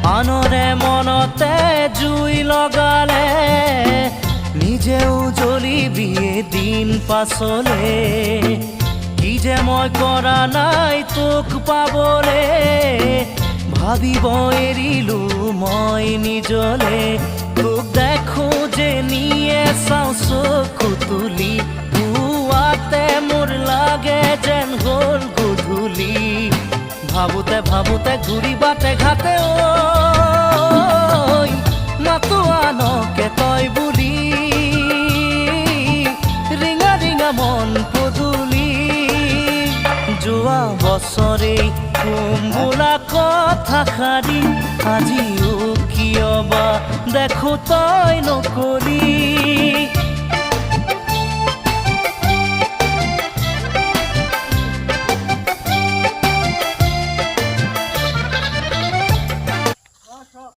আনৰে মনতে জুই লগালে নিজেও জ্বলিবি এদিন পাছলে কি যে মই কৰা নাই তোক পাবলে ভাবিব এৰিলো মই নিজলে তোক দেখো যে নিয়ে চাওঁ চকু তুলি পুৱাতে মোৰ লাগে যেন হ'ল গধূলি ভাবোতে ভাবোতে ঘূৰি বাটে ঘাটে ঐ মাতো আনকে তই বুলি ৰিঙা ৰিঙা মন পদূলি যোৱা বছৰেই কম বোলা কথাষাৰি আজিও কিয় বা দেখো তই নকলি